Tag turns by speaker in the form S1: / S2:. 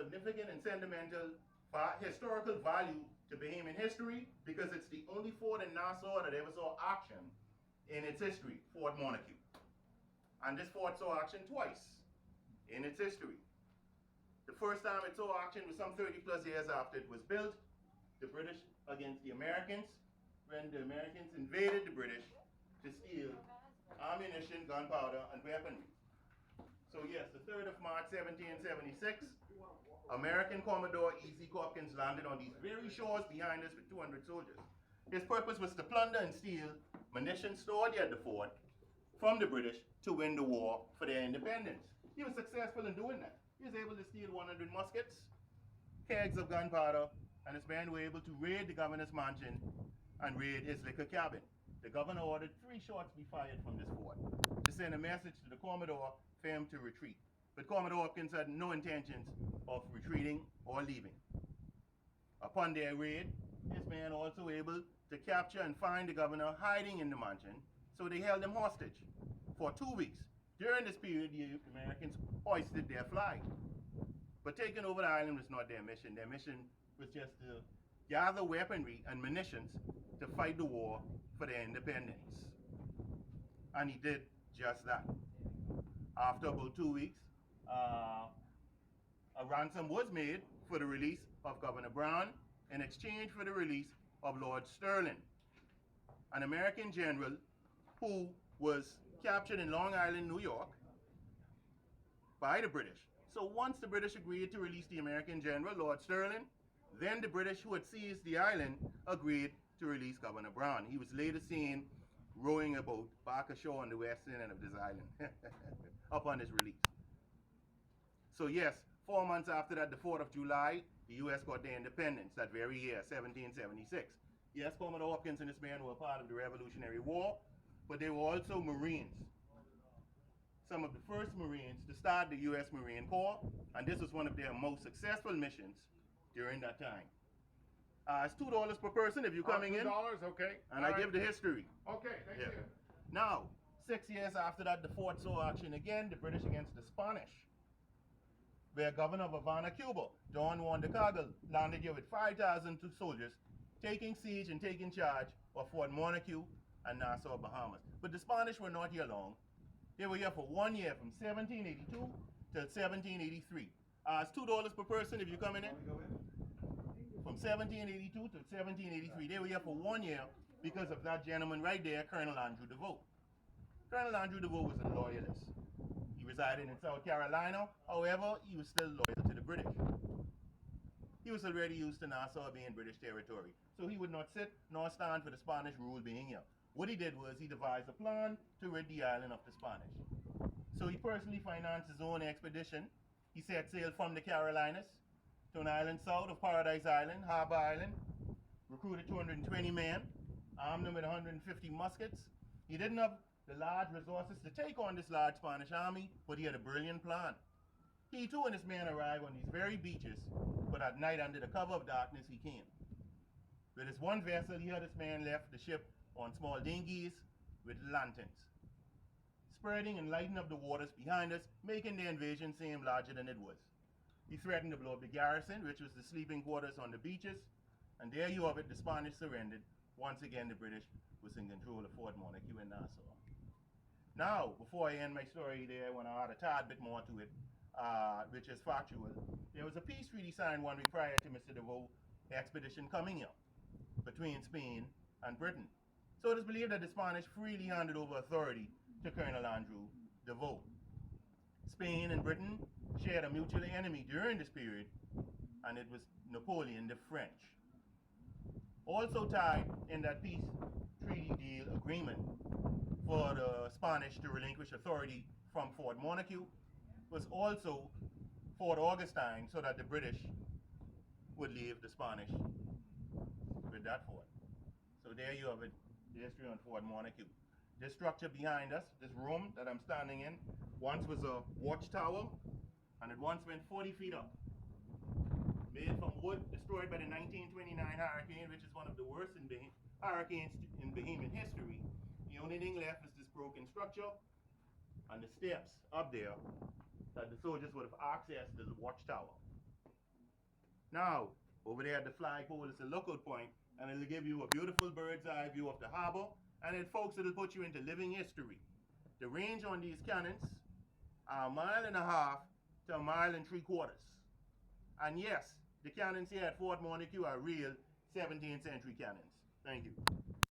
S1: significant and sentimental historical value to Bahamian history because it's the only fort in Nassau that ever saw action in its history, Fort Montague. And this fort saw action twice in its history. The first time it saw action was some 30 plus years after it was built, the British against the Americans, when the Americans invaded the British to steal ammunition, gunpowder, and weaponry. So yes, the 3rd of March, 1776, American Commodore E.C. Hopkins landed on these very shores behind us with 200 soldiers. His purpose was to plunder and steal munitions stored at the fort from the British to win the war for their independence. He was successful in doing that. He was able to steal 100 muskets, kegs of gunpowder, and his men were able to raid the governor's mansion and raid his liquor cabin. The governor ordered 3 shots be fired from this fort to send a message to the Commodore for him to retreat. But Commodore Hopkins had no intentions of retreating or leaving. Upon their raid, his men also able to capture and find the governor hiding in the mansion, so they held him hostage for 2 weeks. During this period, the Americans hoisted their flag. But taking over the island was not their mission. Their mission was just to gather weaponry and munitions to fight the war for their independence. And he did just that. After about 2 weeks, a ransom was made for the release of Governor Brown in exchange for the release of Lord Sterling, an American general who was captured in Long Island, New York by the British. So once the British agreed to release the American general, Lord Sterling, then the British who had seized the island agreed to release Governor Brown. He was later seen rowing a boat back ashore on the western end of this island upon his release. So yes, 4 months after that, the 4th of July, the U.S. got their independence that very year, 1776. Yes, Commodore Hopkins and his men were part of the Revolutionary War, but they were also Marines. Some of the first Marines to start the U.S. Marine Corps, and this was one of their most successful missions during that time. It's $2 per person if you're coming in.
S2: $2, okay.
S1: And I give the history.
S2: Okay, thank you.
S1: Now, 6 years after that, the fort saw action again, the British against the Spanish, where Governor of Havana, Cuba, Don Juan de Cagle, landed here with 5,000 soldiers, taking siege and taking charge of Fort Montague and Nassau, Bahamas. But the Spanish were not here long. They were here for 1 year, from 1782 to 1783. It's $2 per person if you're coming in. From 1782 to 1783. They were here for 1 year because of that gentleman right there, Colonel Andrew DeVoe. Colonel Andrew DeVoe was a loyalist. He resided in South Carolina. However, he was still loyal to the British. He was already used to Nassau being British territory, so he would not sit nor stand for the Spanish rule being here. What he did was he devised a plan to rid the island of the Spanish. So he personally financed his own expedition. He set sail from the Carolinas to an island south of Paradise Island, Harbor Island, recruited 220 men, armed them with 150 muskets. He didn't have the large resources to take on this large Spanish army, but he had a brilliant plan. He too and his men arrived on these very beaches, but at night under the cover of darkness he came. With his one vessel, he had his men left the ship on small dinghies with lanterns, spreading and lighting up the waters behind us, making the invasion seem larger than it was. He threatened to blow up the garrison, which was the sleeping quarters on the beaches, and there you have it, the Spanish surrendered. Once again, the British was in control of Fort Montague in Nassau. Now, before I end my story there, I want to add a tad bit more to it, which is factual. There was a peace treaty signed 1 week prior to Mr. DeVoe's expedition coming here between Spain and Britain. So it is believed that the Spanish freely handed over authority to Colonel Andrew DeVoe. Spain and Britain shared a mutual enemy during this period, and it was Napoleon the French. Also tied in that peace treaty deal agreement for the Spanish to relinquish authority from Fort Montague was also Fort Augustine, so that the British would leave the Spanish with that fort. So there you have it, the history on Fort Montague. This structure behind us, this room that I'm standing in, once was a watchtower, and it once went 40 feet up. Made from wood, destroyed by the 1929 hurricane, which is one of the worst hurricanes in Bahamian history. The only thing left is this broken structure and the steps up there that the soldiers would have accessed to the watchtower. Now, over there at the flagpole is a lookout point, and it'll give you a beautiful bird's eye view of the harbor, and folks, it'll put you into living history. The range on these cannons are 1.5 miles to 1.75 miles. And yes, the cannons here at Fort Montague are real 17th century cannons. Thank you.